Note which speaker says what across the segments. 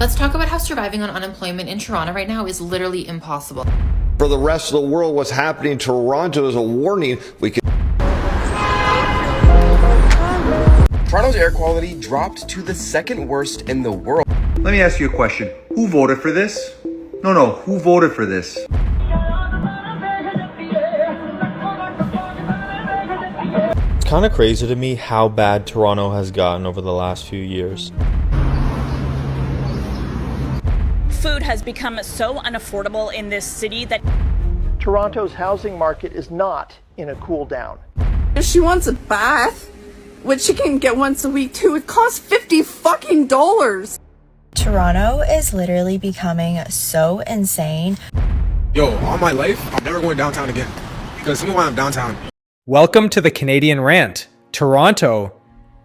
Speaker 1: Let's talk about how surviving on unemployment in Toronto right now is literally impossible.
Speaker 2: For the rest of the world, what's happening in Toronto is a warning.
Speaker 3: Toronto's air quality dropped to the second worst in the world.
Speaker 4: Let me ask you a question. Who voted for this? No, who voted for this?
Speaker 5: It's kind of crazy to me how bad Toronto has gotten over the last few years.
Speaker 6: Food has become so unaffordable in this city that
Speaker 7: Toronto's housing market is not in a cool down.
Speaker 8: If she wants a bath, which she can get once a week too, it costs $50.
Speaker 9: Toronto is literally becoming so insane.
Speaker 10: Yo, all my life, I'm never going downtown again. Because someone while I'm downtown.
Speaker 11: Welcome to the Canadian Rant. Toronto,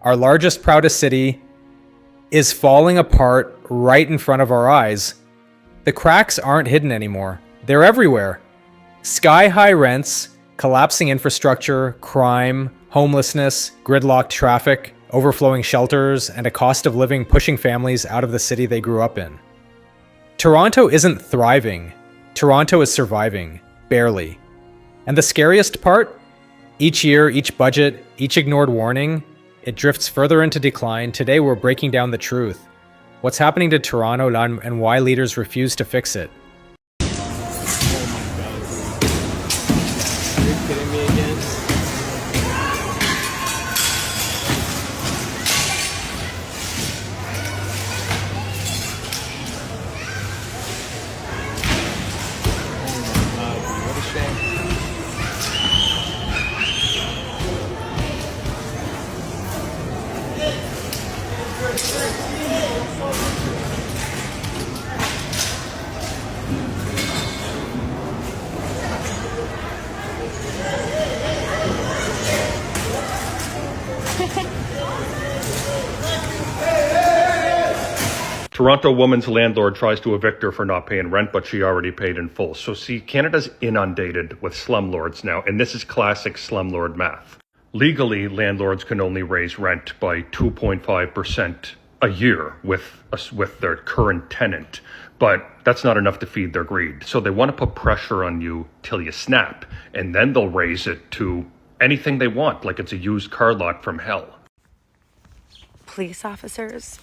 Speaker 11: our largest, proudest city, is falling apart right in front of our eyes. The cracks aren't hidden anymore. They're everywhere. Sky-high rents, collapsing infrastructure, crime, homelessness, gridlocked traffic, overflowing shelters, and a cost of living pushing families out of the city they grew up in. Toronto isn't thriving. Toronto is surviving. Barely. And the scariest part? Each year, each budget, each ignored warning, it drifts further into decline. Today we're breaking down the truth. What's happening to Toronto and why leaders refuse to fix it.
Speaker 10: Are you kidding me again? What a shame.
Speaker 12: Toronto woman's landlord tries to evict her for not paying rent, but she already paid in full. So see, Canada's inundated with slumlords now, and this is classic slumlord math. Legally, landlords can only raise rent by 2.5% a year with their current tenant, but that's not enough to feed their greed. So they want to put pressure on you till you snap, and then they'll raise it to anything they want, like it's a used car lot from hell.
Speaker 13: Police officers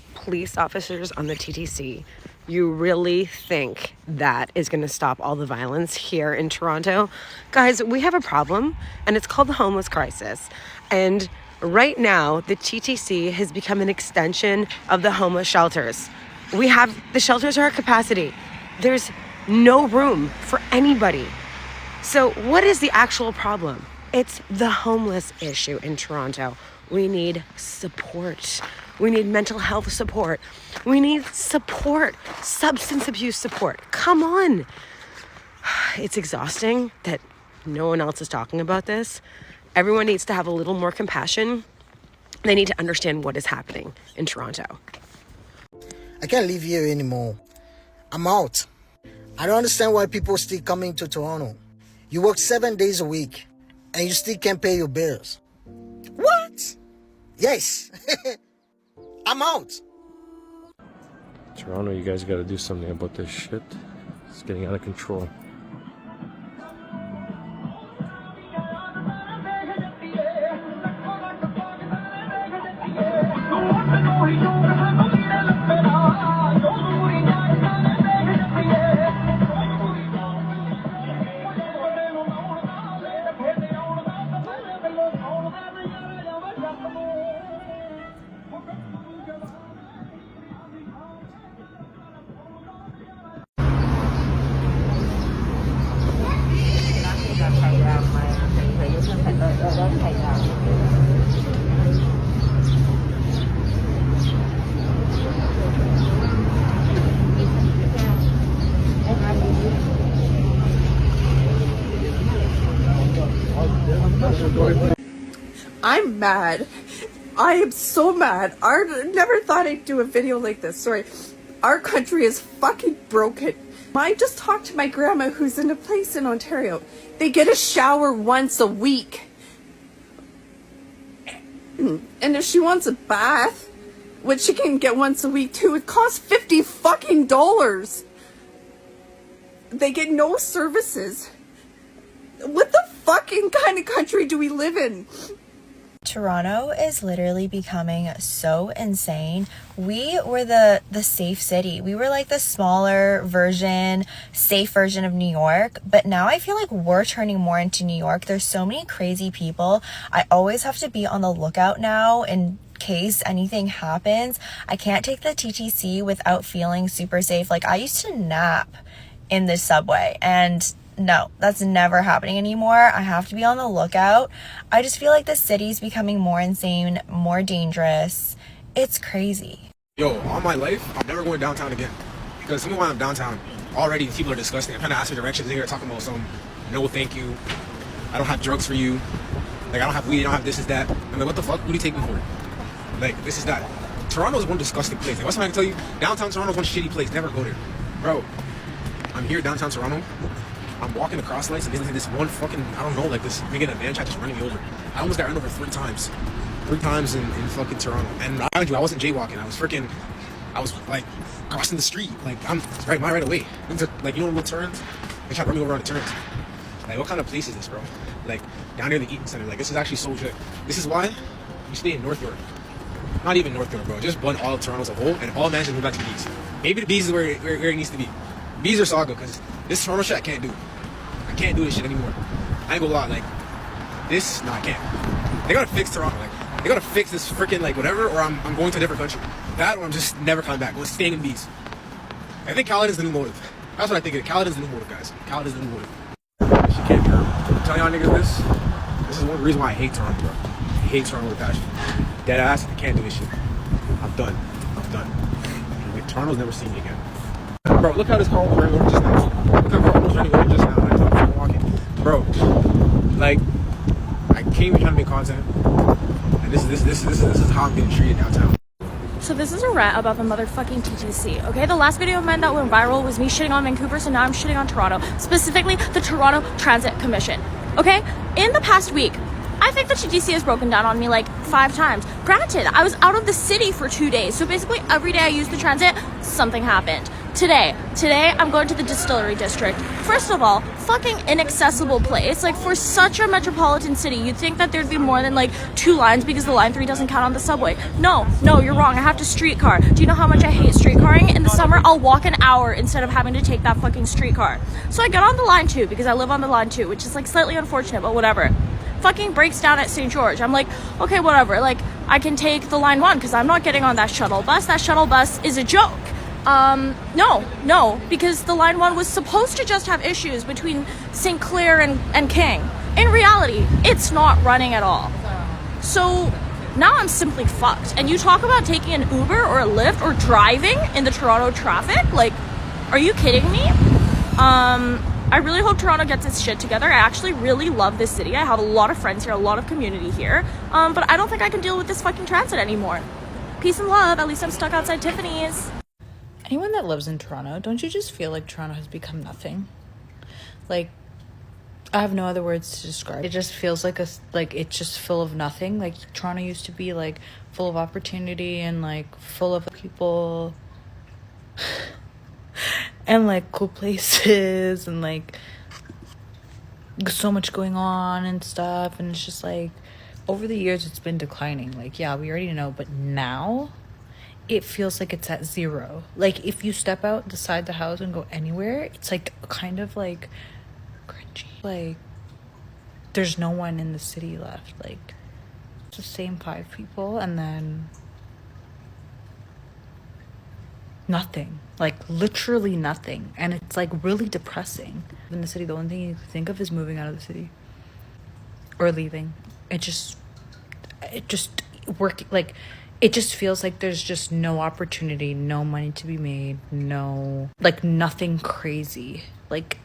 Speaker 13: on the TTC, you really think that is going to stop all the violence here in Toronto? Guys, we have a problem, and it's called the homeless crisis. And right now, the TTC has become an extension of the homeless shelters. The shelters are at capacity. There's no room for anybody. So what is the actual problem? It's the homeless issue in Toronto. We need support. We need mental health support. We need support, substance abuse support. Come on. It's exhausting that no one else is talking about this. Everyone needs to have a little more compassion. They need to understand what is happening in Toronto.
Speaker 14: I can't live here anymore. I'm out. I don't understand why people still coming to Toronto. You work 7 days a week and you still can't pay your bills. What? Yes. I'm out.
Speaker 5: Toronto, you guys gotta do something about this shit. It's getting out of control.
Speaker 8: I'm mad. I am so mad. I never thought I'd do a video like this. Sorry. Our country is fucking broken. I just talked to my grandma who's in a place in Ontario. They get a shower once a week. And if she wants a bath, which she can get once a week too. It costs $50 fucking. They get no services. What the fucking kind of country do we live in?
Speaker 9: Toronto is literally becoming so insane. We were the safe city. We were like the smaller version, safe version of New York. But now I feel like we're turning more into New York. There's so many crazy people. I always have to be on the lookout now in case anything happens. I can't take the TTC without feeling super safe. Like, I used to nap in the subway, and no, that's never happening anymore. I have to be on the lookout. I just feel like the city's becoming more insane, more dangerous. It's crazy.
Speaker 10: Yo, all my life, I'm never going downtown again. Because some of when I'm downtown, already people are disgusting. I'm trying to ask for directions. They're talking about some, no thank you. I don't have drugs for you. Like, I don't have weed, I don't have this, is that. I'm like, what the fuck? What do you take me for? Like, this is that. Toronto's one disgusting place. Like, what's something I can tell you? Downtown Toronto's one shitty place. Never go there. Bro, I'm here downtown Toronto. I'm walking across lights and there's this one fucking, I don't know, like this nigga in a van just running me over. I almost got run over 3 times. 3 times in fucking Toronto. And mind you, I wasn't jaywalking. I was like crossing the street. Like, I'm right away. Like, you know, little turns? They try to run me over on the turns. Like, what kind of place is this, bro? Like, down near the Eaton Center. Like, this is actually so good. This is why you stay in North York. Not even North York, bro. Just all of Toronto as a whole, and all managers move back to the Bees. Maybe the Bees is where it needs to be. Bees are saga, because this Toronto shit I can't do. I can't do this shit anymore. I ain't gonna lie, like, this, no, I can't. They gotta fix Toronto, like, they gotta fix this freaking, like, whatever, or I'm going to a different country. That, or I'm just never coming back. I'm staying in Bees. I think Caledon's the new motive. That's what I think. Caledon's the new motive, guys. Caledon's the new motive. She can't curb. I'm telling y'all niggas this. This is one reason why I hate Toronto, bro. I hate Toronto with passion. Dead ass, I can't do this shit. I'm done. Like, Toronto's never seen me again. Bro, look how this car almost ran over just now. Look how car almost ran over just now when I thought I was walking. Bro, like, I came here trying to make content, and this is how I'm getting treated downtown.
Speaker 6: So this is a rant about the motherfucking TTC, okay? The last video of mine that went viral was me shitting on Vancouver, so now I'm shitting on Toronto. Specifically, the Toronto Transit Commission, okay? In the past week, I think the TTC has broken down on me like 5 times. Granted, I was out of the city for 2 days, so basically every day I used the transit, something happened. Today, I'm going to the Distillery District. First of all, fucking inaccessible place. Like, for such a metropolitan city, you'd think that there'd be more than like 2 lines because the line 3 doesn't count on the subway. No, you're wrong. I have to streetcar. Do you know how much I hate streetcarring? In the summer, I'll walk an hour instead of having to take that fucking streetcar. So I get on the line 2 because I live on the line 2, which is like slightly unfortunate, but whatever. Fucking breaks down at St. George. I'm like, okay, whatever. Like, I can take the line 1 because I'm not getting on that shuttle bus. That shuttle bus is a joke. No, because the line 1 was supposed to just have issues between St. Clair and King. In reality, it's not running at all. So now I'm simply fucked. And you talk about taking an Uber or a Lyft or driving in the Toronto traffic? Like, are you kidding me? I really hope Toronto gets its shit together. I actually really love this city. I have a lot of friends here, a lot of community here. But I don't think I can deal with this fucking transit anymore. Peace and love. At least I'm stuck outside Tiffany's.
Speaker 15: Anyone that lives in Toronto, don't you just feel like Toronto has become nothing? Like, I have no other words to describe. It just feels like it's just full of nothing. Like, Toronto used to be like full of opportunity and like full of people and like cool places and like so much going on and stuff. And it's just like, over the years it's been declining. Like, yeah, we already know, but now it feels like it's at 0. Like, if you step out beside the house and go anywhere, it's like kind of like cringy. Like, there's no one in the city left. Like, it's the same 5 people and then nothing. Like, literally nothing. And it's like really depressing. In the city, the only thing you think of is moving out of the city or leaving. It just feels like there's just no opportunity, no money to be made, no, like, nothing crazy. Like,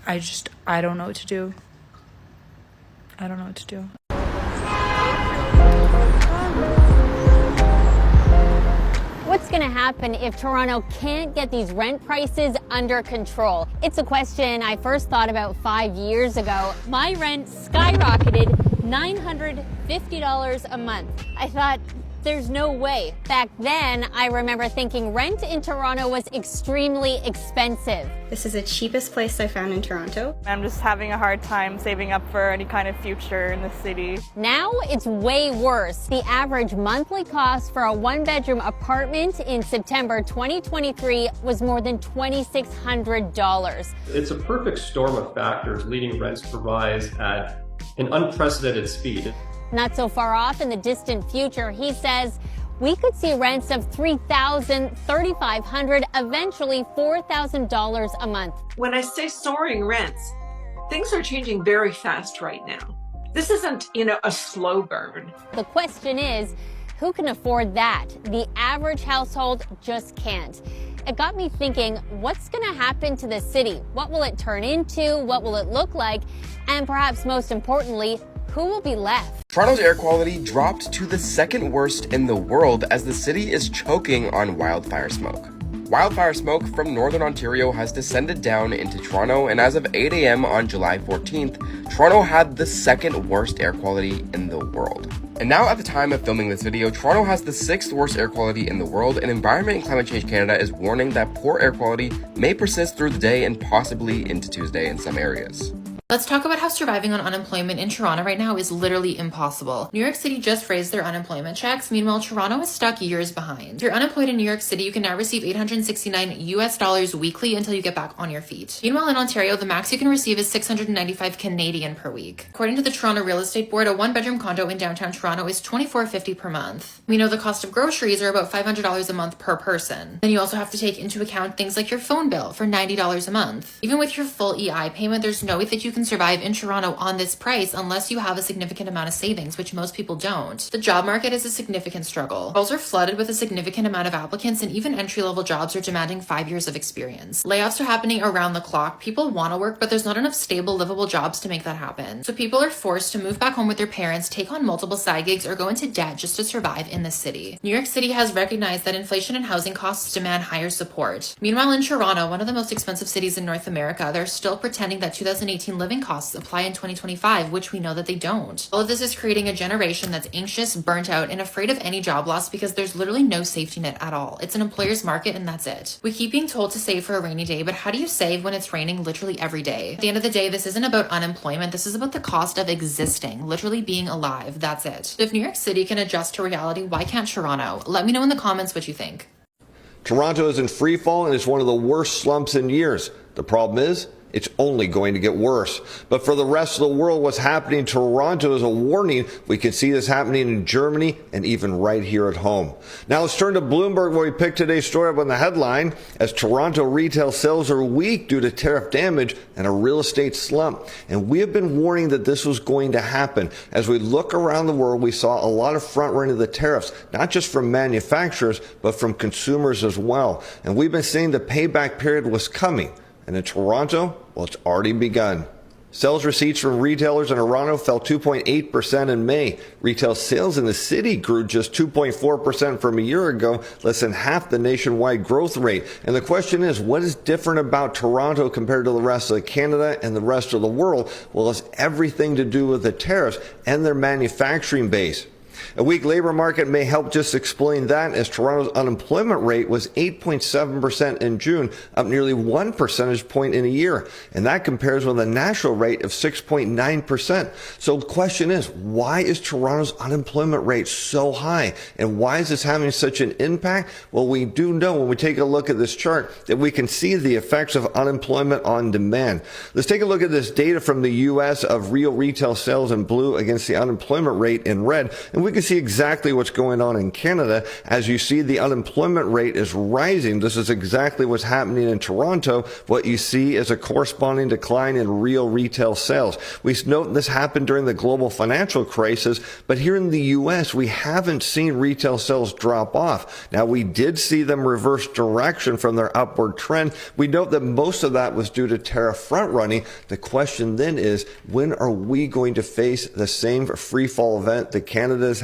Speaker 15: I don't know what to do.
Speaker 16: What's going to happen if Toronto can't get these rent prices under control? It's a question I first thought about 5 years ago. My rent skyrocketed $950 a month. I thought, There's no way. Back then, I remember thinking rent in Toronto was extremely expensive.
Speaker 17: This is the cheapest place I found in Toronto.
Speaker 6: I'm just having a hard time saving up for any kind of future in the city.
Speaker 16: Now it's way worse. The average monthly cost for a one-bedroom apartment in September 2023 was more than $2,600.
Speaker 18: It's a perfect storm of factors leading rents to rise at an unprecedented speed.
Speaker 16: Not so far off in the distant future, he says, we could see rents of $3,000, $3,500, eventually $4,000 a month.
Speaker 19: When I say soaring rents, things are changing very fast right now. This isn't, a slow burn.
Speaker 16: The question is, who can afford that? The average household just can't. It got me thinking, what's going to happen to the city? What will it turn into? What will it look like? And perhaps most importantly, who will be left?
Speaker 3: Toronto's air quality dropped to the second worst in the world as the city is choking on wildfire smoke. Wildfire smoke from northern Ontario has descended down into Toronto, and as of 8 a.m. on July 14th, Toronto had the second worst air quality in the world. And now at the time of filming this video, Toronto has the 6th worst air quality in the world, and Environment and Climate Change Canada is warning that poor air quality may persist through the day and possibly into Tuesday in some areas.
Speaker 1: Let's talk about how surviving on unemployment in Toronto right now is literally impossible. New York City just raised their unemployment checks. Meanwhile, Toronto is stuck years behind. If you're unemployed in New York City, you can now receive $869 weekly until you get back on your feet. Meanwhile, in Ontario, the max you can receive is 695 Canadian per week. According to the Toronto Real Estate Board, a one-bedroom condo in downtown Toronto is $24.50 per month. We know the cost of groceries are about $500 a month per person. Then you also have to take into account things like your phone bill for $90 a month. Even with your full EI payment, there's no way that you can survive in Toronto on this price unless you have a significant amount of savings, which most people don't. The job market is a significant struggle. Roles are flooded with a significant amount of applicants, and even entry-level jobs are demanding 5 years of experience. Layoffs are happening around the clock. People want to work, but there's not enough stable, livable jobs to make that happen. So people are forced to move back home with their parents, take on multiple side gigs, or go into debt just to survive in this city. New York City has recognized that inflation and housing costs demand higher support. Meanwhile, in Toronto, one of the most expensive cities in North America, they're still pretending that 2018 living costs apply in 2025, which we know that they don't. All of this is creating a generation that's anxious, burnt out, and afraid of any job loss because there's literally no safety net at all. It's an employer's market and that's it. We keep being told to save for a rainy day, but how do you save when it's raining literally every day? At the end of the day, this isn't about unemployment. This is about the cost of existing, literally being alive. That's it. If New York City can adjust to reality, why can't Toronto? Let me know in the comments what you think.
Speaker 2: Toronto is in free fall and it's one of the worst slumps in years. The problem is, it's only going to get worse. But for the rest of the world, what's happening in Toronto is a warning. We can see this happening in Germany and even right here at home. Now let's turn to Bloomberg, where we picked today's story up on the headline as Toronto retail sales are weak due to tariff damage and a real estate slump. And we have been warning that this was going to happen. As we look around the world, we saw a lot of front running of the tariffs, not just from manufacturers, but from consumers as well. And we've been saying the payback period was coming. And in Toronto, well, it's already begun. Sales receipts from retailers in Toronto fell 2.8% in May. Retail sales in the city grew just 2.4% from a year ago, less than half the nationwide growth rate. And the question is, what is different about Toronto compared to the rest of Canada and the rest of the world? Well, it's everything to do with the tariffs and their manufacturing base. A weak labor market may help just explain that, as Toronto's unemployment rate was 8.7% in June, up nearly 1 percentage point in a year. And that compares with a national rate of 6.9%. So the question is, why is Toronto's unemployment rate so high? And why is this having such an impact? Well, we do know when we take a look at this chart that we can see the effects of unemployment on demand. Let's take a look at this data from the U.S. of real retail sales in blue against the unemployment rate in red. And we can see exactly what's going on in Canada. As you see, the unemployment rate is rising. This is exactly what's happening in Toronto. What you see is a corresponding decline in real retail sales. We note this happened during the global financial crisis, but here in the U.S., we haven't seen retail sales drop off. Now, we did see them reverse direction from their upward trend. We note that most of that was due to tariff front running. The question then is, when are we going to face the same free fall event that Canada is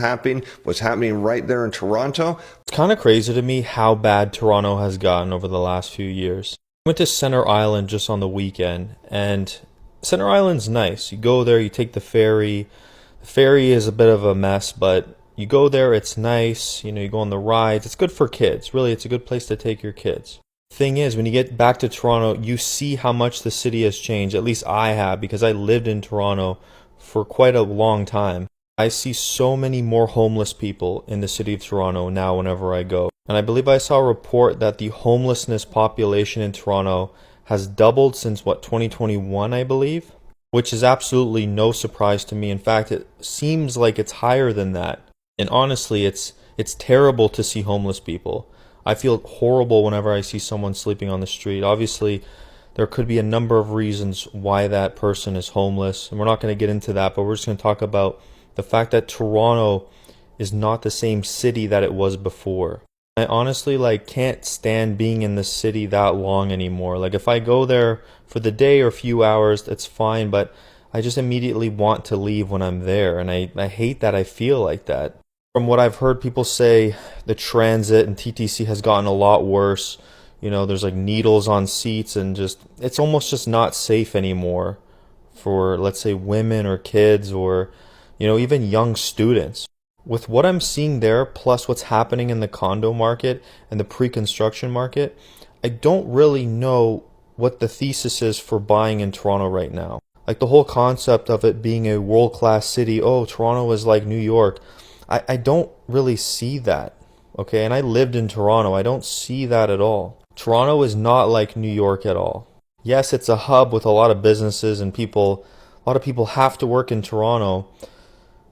Speaker 2: what's happening right there in Toronto?
Speaker 5: It's kind of crazy to me how bad Toronto has gotten over the last few years. I went to Center Island just on the weekend, and Center Island's nice. You go there, you take the ferry. The ferry is a bit of a mess, but You go there, it's nice, you go on the rides. It's good for kids. Really, it's a good place to take your kids. Thing is, when you get back to Toronto, you see how much the city has changed. At least I have, because I lived in Toronto for quite a long time. I see so many more homeless people in the city of Toronto now whenever I go. And I believe I saw a report that the homelessness population in Toronto has doubled since 2021, I believe, which is absolutely no surprise to me. In fact, it seems like it's higher than that. And honestly, it's terrible to see homeless people. I feel horrible whenever I see someone sleeping on the street. Obviously, there could be a number of reasons why that person is homeless, and we're not going to get into that, but we're just going to talk about the fact that Toronto is not the same city that it was before. I honestly can't stand being in the city that long anymore. If I go there for the day or a few hours, it's fine, but I just immediately want to leave when I'm there, and I hate that I feel like that. From what I've heard people say, the transit and TTC has gotten a lot worse. There's needles on seats, and it's almost just not safe anymore for, let's say, women or kids or, even young students. With what I'm seeing there, plus what's happening in the condo market and the pre-construction market, I don't really know what the thesis is for buying in Toronto right now. The whole concept of it being a world-class city, oh, Toronto is like New York. I don't really see that, okay? And I lived in Toronto. I don't see that at all. Toronto is not like New York at all. Yes, it's a hub with a lot of businesses and people. A lot of people have to work in Toronto.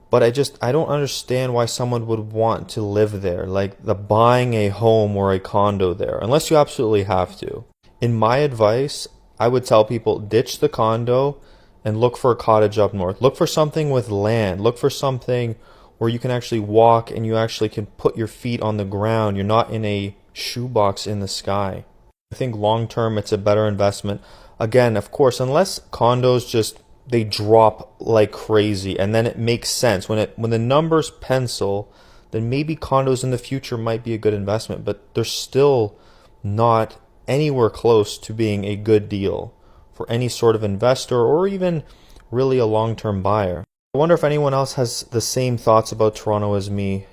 Speaker 5: But I don't understand why someone would want to live there, buying a home or a condo there, unless you absolutely have to. In my advice, I would tell people ditch the condo and look for a cottage up north. Look for something with land. Look for something where you can actually walk and you actually can put your feet on the ground. You're not in a shoebox in the sky. I think long term it's a better investment. Again, of course, unless condos they drop like crazy, and then it makes sense. When the numbers pencil, then maybe condos in the future might be a good investment, but they're still not anywhere close to being a good deal for any sort of investor or even really a long-term buyer. I wonder if anyone else has the same thoughts about Toronto as me.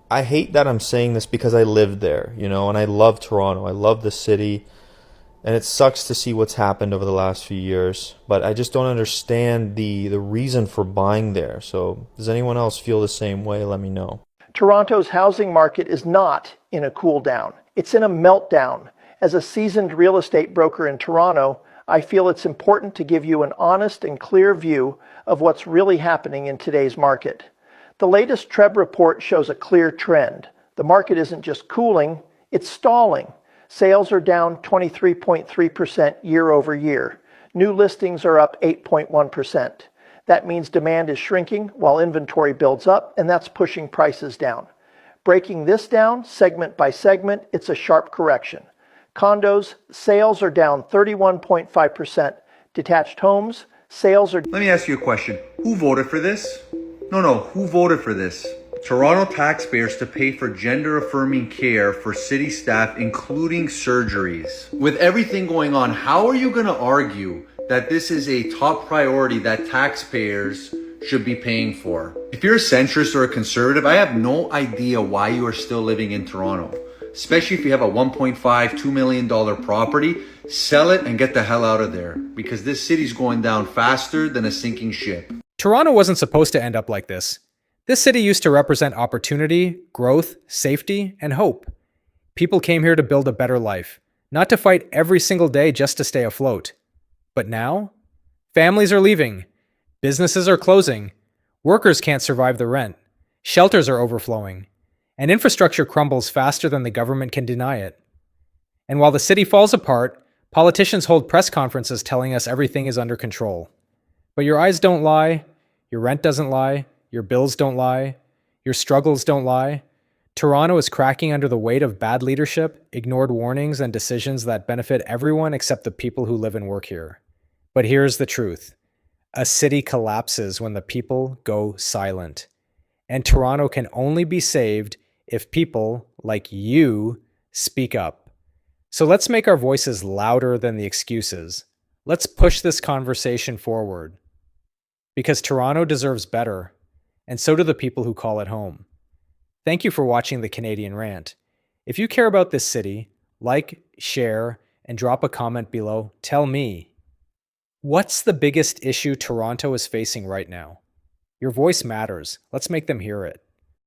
Speaker 5: I hate that I'm saying this because I lived there, and I love Toronto. I love the city. And it sucks to see what's happened over the last few years, but I just don't understand the reason for buying there. So does anyone else feel the same way? Let me know.
Speaker 7: Toronto's housing market is not in a cool down. It's in a meltdown. As a seasoned real estate broker in Toronto, I feel it's important to give you an honest and clear view of what's really happening in today's market. The latest TREB report shows a clear trend. The market isn't just cooling, it's stalling. Sales are down 23.3% year over year. New listings are up 8.1%. That means demand is shrinking while inventory builds up, and that's pushing prices down. Breaking this down segment by segment, it's a sharp correction. Condos, sales are down 31.5%. Detached homes, sales are...
Speaker 4: Let me ask you a question. Who voted for this? No, who voted for this? Toronto taxpayers to pay for gender-affirming care for city staff, including surgeries. With everything going on, how are you going to argue that this is a top priority that taxpayers should be paying for? If you're a centrist or a conservative, I have no idea why you are still living in Toronto. Especially if you have a $1.5, $2 million property, sell it and get the hell out of there, because this city's going down faster than a sinking ship.
Speaker 11: Toronto wasn't supposed to end up like this. This city used to represent opportunity, growth, safety, and hope. People came here to build a better life, not to fight every single day just to stay afloat. But now, families are leaving, businesses are closing, workers can't survive the rent, shelters are overflowing, and infrastructure crumbles faster than the government can deny it. And while the city falls apart, politicians hold press conferences telling us everything is under control. But your eyes don't lie, your rent doesn't lie, your bills don't lie, your struggles don't lie. Toronto is cracking under the weight of bad leadership, ignored warnings, and decisions that benefit everyone except the people who live and work here. But here's the truth. A city collapses when the people go silent. And Toronto can only be saved if people like you speak up. So let's make our voices louder than the excuses. Let's push this conversation forward. Because Toronto deserves better. and so do the people who call it home. Thank you for watching the Canadian Rant. If you care about this city, like, share, and drop a comment below. Tell me, what's the biggest issue Toronto is facing right now? Your voice matters. Let's make them hear it.